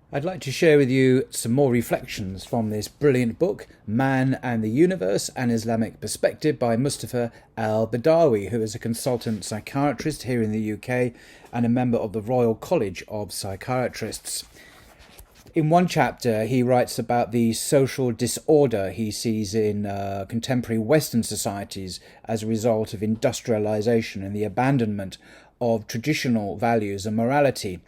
I'd like to share with you some more reflections from this brilliant book, Man and the Universe: An Islamic Perspective by Mustafa Al-Badawi, who is a consultant psychiatrist here in the UK and a member of the Royal College of Psychiatrists. In one chapter, he writes about the social disorder he sees in contemporary Western societies as a result of industrialization and the abandonment of traditional values and morality.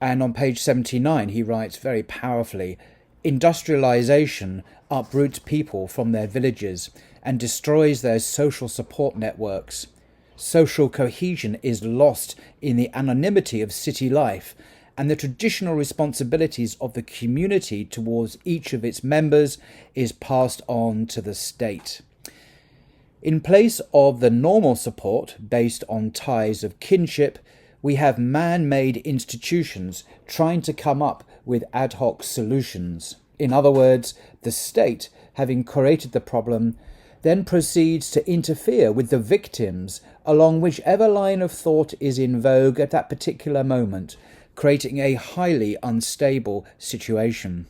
And on page 79, he writes very powerfully, industrialization uproots people from their villages and destroys their social support networks. Social cohesion is lost in the anonymity of city life, and the traditional responsibilities of the community towards each of its members is passed on to the state. In place of the normal support based on ties of kinship, we have man-made institutions trying to come up with ad hoc solutions. In other words, the state, having created the problem, then proceeds to interfere with the victims along whichever line of thought is in vogue at that particular moment, creating a highly unstable situation.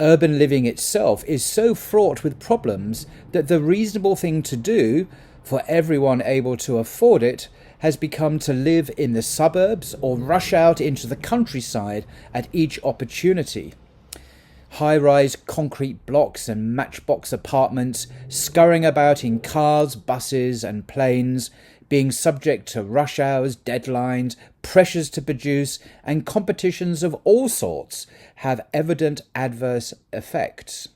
Urban living itself is so fraught with problems that the reasonable thing to do, for everyone able to afford it, has become to live in the suburbs or rush out into the countryside at each opportunity. High-rise concrete blocks and matchbox apartments, scurrying about in cars, buses and planes, being subject to rush hours, deadlines, pressures to produce, and competitions of all sorts, have evident adverse effects.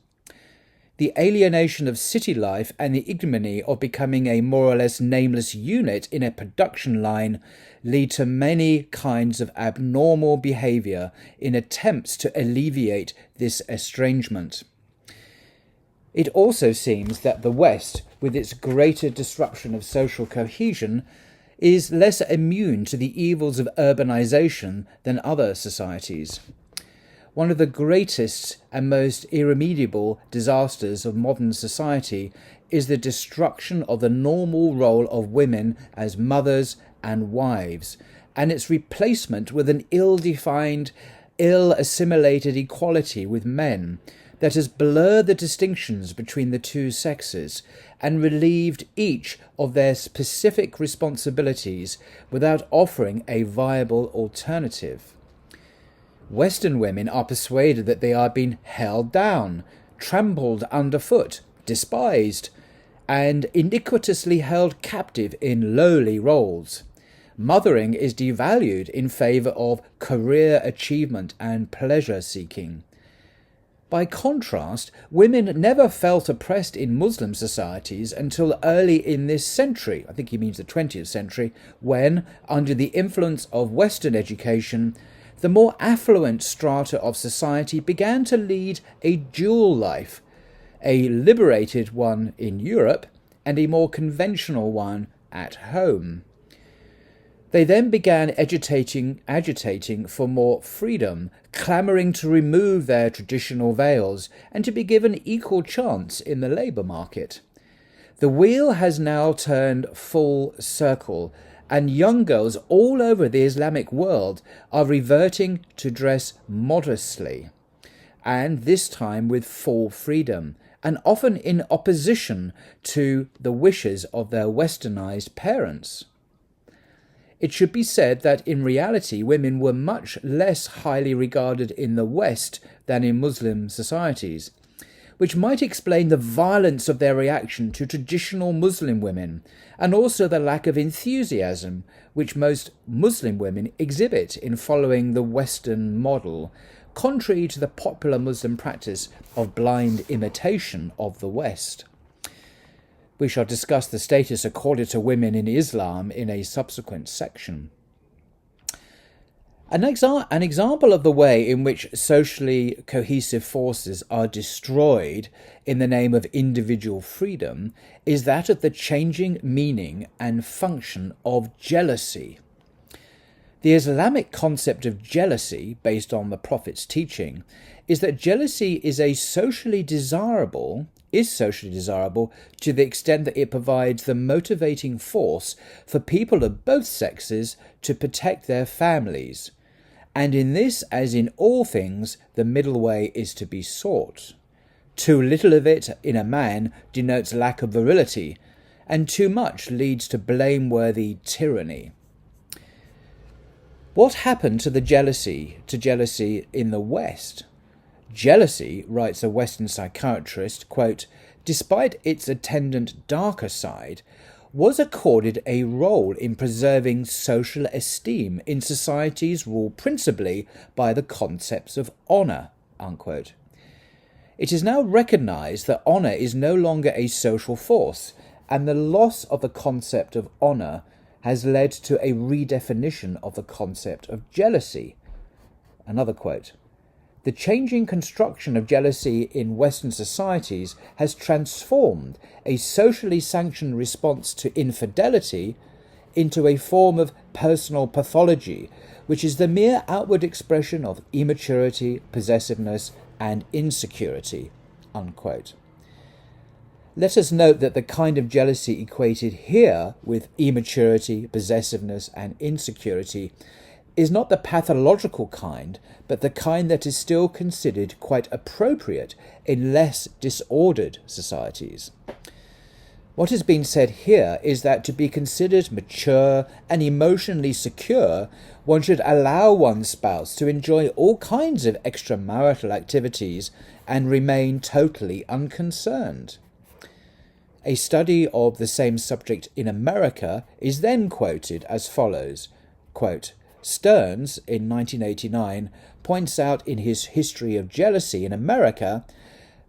The alienation of city life and the ignominy of becoming a more or less nameless unit in a production line lead to many kinds of abnormal behaviour in attempts to alleviate this estrangement. It also seems that the West, with its greater disruption of social cohesion, is less immune to the evils of urbanisation than other societies. One of the greatest and most irremediable disasters of modern society is the destruction of the normal role of women as mothers and wives, and its replacement with an ill-defined, ill-assimilated equality with men that has blurred the distinctions between the two sexes and relieved each of their specific responsibilities without offering a viable alternative. Western women are persuaded that they are being held down, trampled underfoot, despised, and iniquitously held captive in lowly roles. Mothering is devalued in favour of career achievement and pleasure-seeking. By contrast, women never felt oppressed in Muslim societies until early in this century, I think he means the 20th century, when, under the influence of Western education, the more affluent strata of society began to lead a dual life, a liberated one in Europe and a more conventional one at home. They then began agitating for more freedom, clamouring to remove their traditional veils and to be given equal chance in the labour market. The wheel has now turned full circle, and young girls all over the Islamic world are reverting to dress modestly, and this time with full freedom, and often in opposition to the wishes of their westernized parents. It should be said that in reality women were much less highly regarded in the West than in Muslim societies, which might explain the violence of their reaction to traditional Muslim women, and also the lack of enthusiasm which most Muslim women exhibit in following the Western model, contrary to the popular Muslim practice of blind imitation of the West. We shall discuss the status accorded to women in Islam in a subsequent section. An example of the way in which socially cohesive forces are destroyed in the name of individual freedom is that of the changing meaning and function of jealousy. The Islamic concept of jealousy, based on the Prophet's teaching, is that jealousy is socially desirable to the extent that it provides the motivating force for people of both sexes to protect their families, And in this, as in all things, the middle way is to be sought. Too little of it in a man denotes lack of virility, and too much leads to blameworthy tyranny. What happened to jealousy in the West? Jealousy, writes a Western psychiatrist, quote, despite its attendant darker side, was accorded a role in preserving social esteem in societies ruled principally by the concepts of honour, unquote. It is now recognised that honour is no longer a social force, and the loss of the concept of honour has led to a redefinition of the concept of jealousy. Another quote. The changing construction of jealousy in Western societies has transformed a socially sanctioned response to infidelity into a form of personal pathology, which is the mere outward expression of immaturity, possessiveness, and insecurity, unquote. Let us note that the kind of jealousy equated here with immaturity, possessiveness, and insecurity is not the pathological kind, but the kind that is still considered quite appropriate in less disordered societies. What has been said here is that to be considered mature and emotionally secure, one should allow one's spouse to enjoy all kinds of extramarital activities and remain totally unconcerned. A study of the same subject in America is then quoted as follows, quote, Stearns, in 1989, points out in his History of Jealousy in America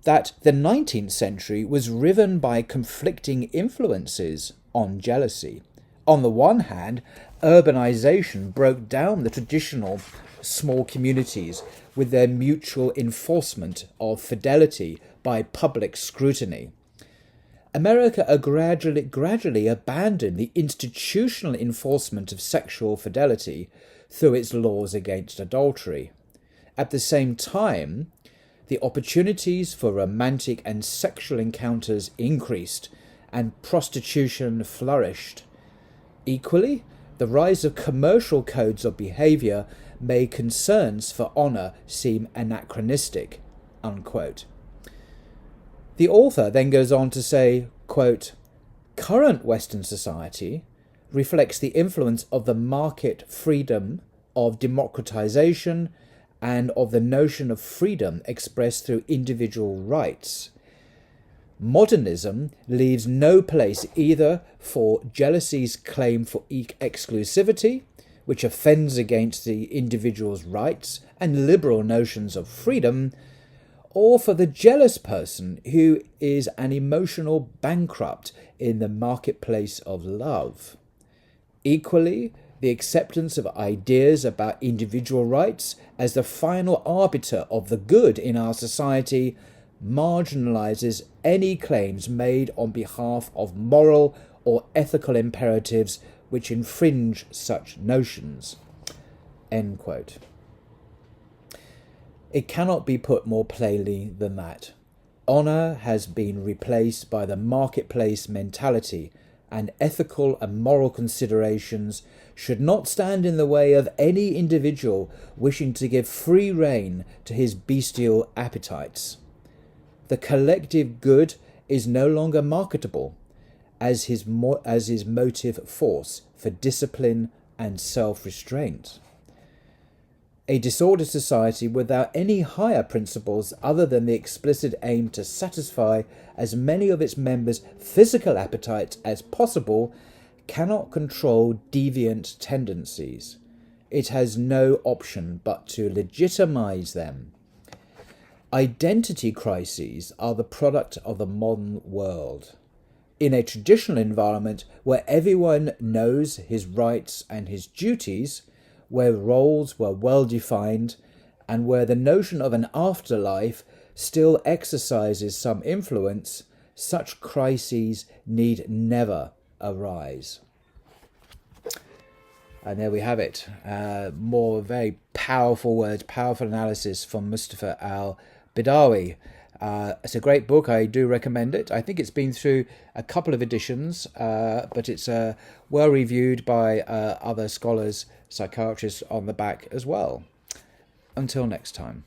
that the 19th century was riven by conflicting influences on jealousy. On the one hand, urbanization broke down the traditional small communities with their mutual enforcement of fidelity by public scrutiny. America gradually abandoned the institutional enforcement of sexual fidelity through its laws against adultery. At the same time, the opportunities for romantic and sexual encounters increased and prostitution flourished. Equally, the rise of commercial codes of behaviour made concerns for honour seem anachronistic, unquote. The author then goes on to say, quote, current Western society reflects the influence of the market freedom, of democratization, and of the notion of freedom expressed through individual rights. Modernism leaves no place either for jealousy's claim for exclusivity, which offends against the individual's rights and liberal notions of freedom, or for the jealous person who is an emotional bankrupt in the marketplace of love. Equally, the acceptance of ideas about individual rights as the final arbiter of the good in our society marginalizes any claims made on behalf of moral or ethical imperatives which infringe such notions. End quote. It cannot be put more plainly than that. Honour has been replaced by the marketplace mentality, and ethical and moral considerations should not stand in the way of any individual wishing to give free rein to his bestial appetites. The collective good is no longer marketable as his motive force for discipline and self-restraint. A disordered society without any higher principles other than the explicit aim to satisfy as many of its members' physical appetites as possible cannot control deviant tendencies. It has no option but to legitimize them. Identity crises are the product of the modern world. In a traditional environment where everyone knows his rights and his duties, where roles were well defined, and where the notion of an afterlife still exercises some influence, such crises need never arise. And there we have it. More very powerful words, powerful analysis from Mustafa Al-Badawi. It's a great book. I do recommend it. I think it's been through a couple of editions, but it's well reviewed by other scholars, psychiatrists on the back as well. Until next time.